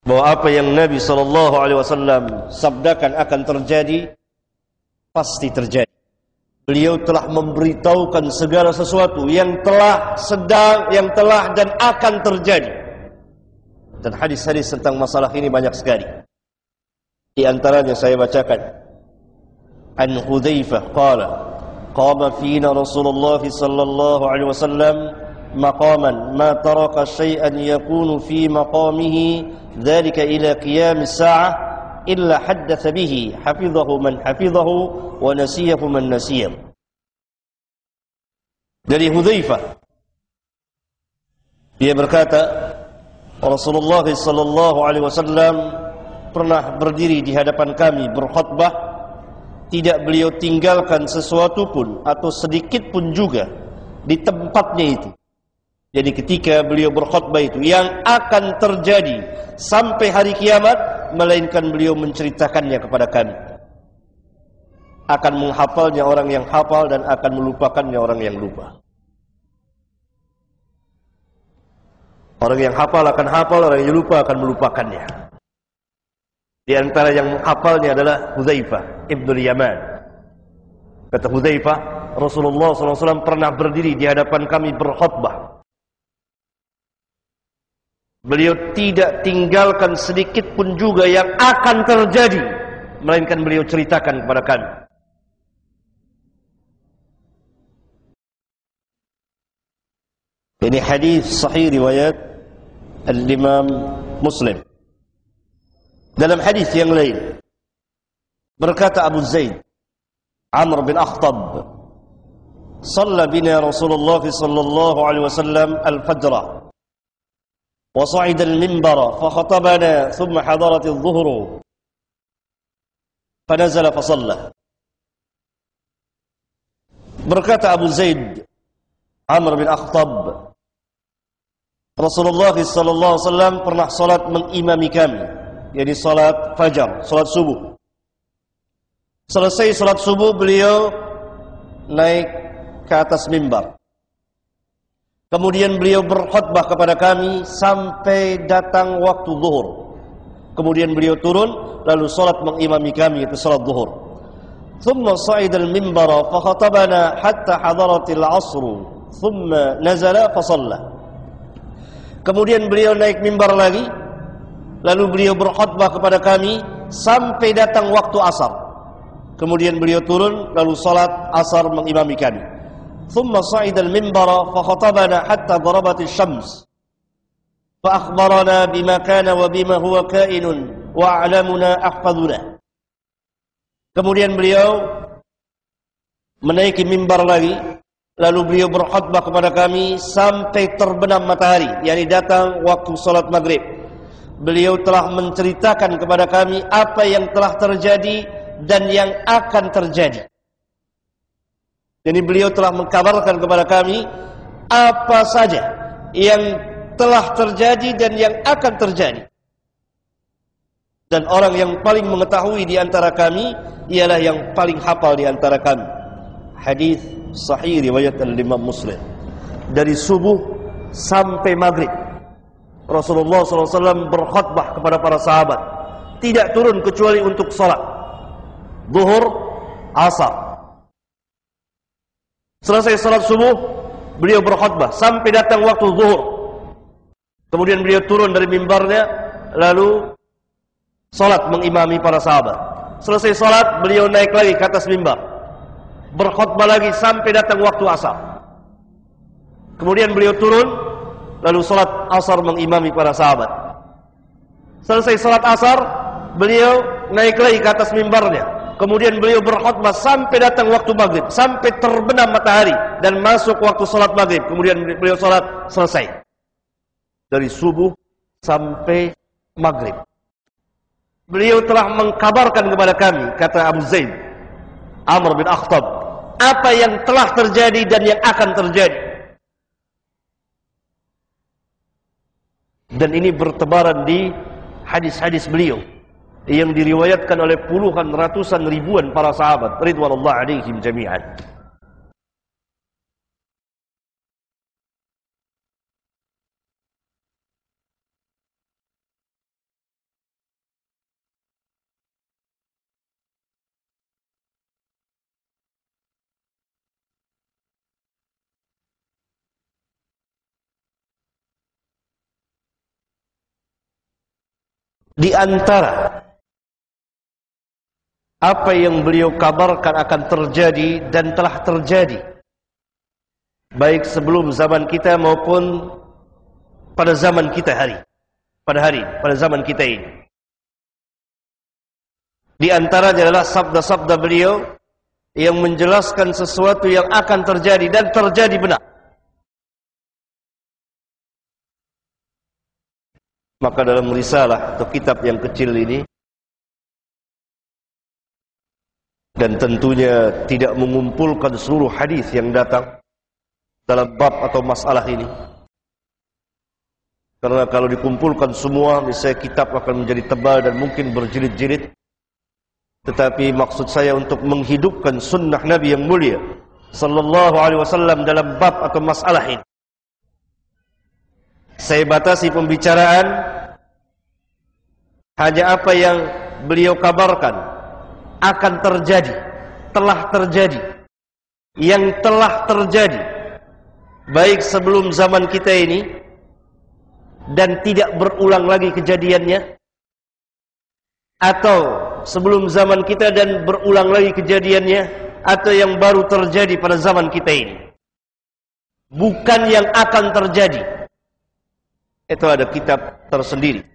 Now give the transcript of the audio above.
bahwa apa yang Nabi SAW sabdakan akan terjadi, pasti terjadi. Beliau telah memberitahukan segala sesuatu yang telah, sedang, yang telah dan akan terjadi. Dan hadis-hadis tentang masalah ini banyak sekali. Di antaranya saya bacakan. An Hudzaifah qala qama fina Rasulullah sallallahu alaihi wasallam maqaman ma taraka syai'an yakunu fi maqamihi dzalika ila qiyam as-sa'ah illa haddatsa bihi hafizahu man hafizahu wa nasiyahu man nasiyahu. Dari Hudzaifah, dia berkata, Rasulullah sallallahu alaihi wasallam pernah berdiri di hadapan kami berkhutbah, tidak beliau tinggalkan sesuatu pun atau sedikit pun juga di tempatnya itu. Jadi ketika beliau berkhutbah itu yang akan terjadi sampai hari kiamat, melainkan beliau menceritakannya kepada kami. Akan menghafalnya orang yang hafal dan akan melupakannya orang yang lupa. Orang yang hafal akan hafal, orang yang lupa akan melupakannya. Di antara yang menghafalnya adalah Hudzaifah Ibnul Yaman. Kata Hudzaifah, Rasulullah SAW pernah berdiri di hadapan kami berkhutbah. Beliau tidak tinggalkan sedikit pun juga yang akan terjadi, melainkan beliau ceritakan kepada kami. Ini hadis sahih riwayat Al-Imam Muslim. Dalam hadis yang lain berkata Abu Zaid Amr bin Akhtab, "Shalla bina Rasulullah sallallahu alaihi wasallam al-fajr wa sa'ida al-minbar fa khatabana thumma hadarat adh-dhuhr fa nazala fa shalla." Berkata Abu Zaid Amr bin Akhtab, Rasulullah sallallahu alaihi wasallam pernah salat mengimami kami, jadi salat fajar, salat subuh. Selesai salat subuh, beliau naik ke atas mimbar. Kemudian beliau berkhutbah kepada kami sampai datang waktu zuhur. Kemudian beliau turun, lalu salat mengimami kami, itu salat zuhur. Thumma sa'ida al-mimbara fa khatabana hatta hadaratil 'asr, thumma nazala fa shalla. Kemudian beliau naik mimbar lagi, lalu beliau berkhutbah kepada kami sampai datang waktu asar. Kemudian beliau turun, lalu salat asar mengimami kami. Thumma sa'ida al-minbara fa khatabana hatta darabatis syams. Fa akhbarana bima kana wa bima huwa kainun wa a'lamuna ahfaduna. Kemudian beliau menaiki mimbar lagi, lalu beliau berkhutbah kepada kami sampai terbenam matahari, yakni datang waktu salat maghrib. Beliau telah menceritakan kepada kami apa yang telah terjadi dan yang akan terjadi. Jadi beliau telah mengkabarkan kepada kami apa saja yang telah terjadi dan yang akan terjadi. Dan orang yang paling mengetahui di antara kami ialah yang paling hafal di antara kami. Hadis sahih riwayat Al-Imam Muslim. Dari subuh sampai maghrib Rasulullah SAW berkhutbah kepada para sahabat, tidak turun kecuali untuk salat zuhur, asar. Selesai salat subuh, beliau berkhutbah sampai datang waktu zuhur. Kemudian beliau turun dari mimbarnya, lalu salat mengimami para sahabat. Selesai salat, beliau naik lagi ke atas mimbar, berkhutbah lagi sampai datang waktu asar. Kemudian beliau turun, lalu salat asar mengimami para sahabat. Selesai salat asar, beliau naik lagi ke atas mimbarnya. Kemudian beliau berkhutbah sampai datang waktu maghrib, sampai terbenam matahari dan masuk waktu salat maghrib. Kemudian beliau salat selesai. Dari subuh sampai maghrib. Beliau telah mengkabarkan kepada kami, kata Abu Zaid Amr bin Akhtab, apa yang telah terjadi dan yang akan terjadi. Dan ini bertebaran di hadis-hadis beliau yang diriwayatkan oleh puluhan, ratusan, ribuan para sahabat ridwanullah alaihim jami'an. Di antara apa yang beliau kabarkan akan terjadi dan telah terjadi, baik sebelum zaman kita maupun pada zaman kita pada zaman kita ini. Di antaranya adalah sabda-sabda beliau yang menjelaskan sesuatu yang akan terjadi dan terjadi benar. Maka dalam risalah atau kitab yang kecil ini, dan tentunya tidak mengumpulkan seluruh hadis yang datang dalam bab atau masalah ini, karena kalau dikumpulkan semua, misalnya kitab akan menjadi tebal dan mungkin berjilid-jilid. Tetapi maksud saya untuk menghidupkan sunnah Nabi yang mulia sallallahu alaihi wasallam dalam bab atau masalah ini. Saya batasi pembicaraan hanya apa yang beliau kabarkan akan terjadi, telah terjadi, yang telah terjadi baik sebelum zaman kita ini dan tidak berulang lagi kejadiannya, atau sebelum zaman kita dan berulang lagi kejadiannya, atau yang baru terjadi pada zaman kita ini. Bukan yang akan terjadi. Itu ada kitab tersendiri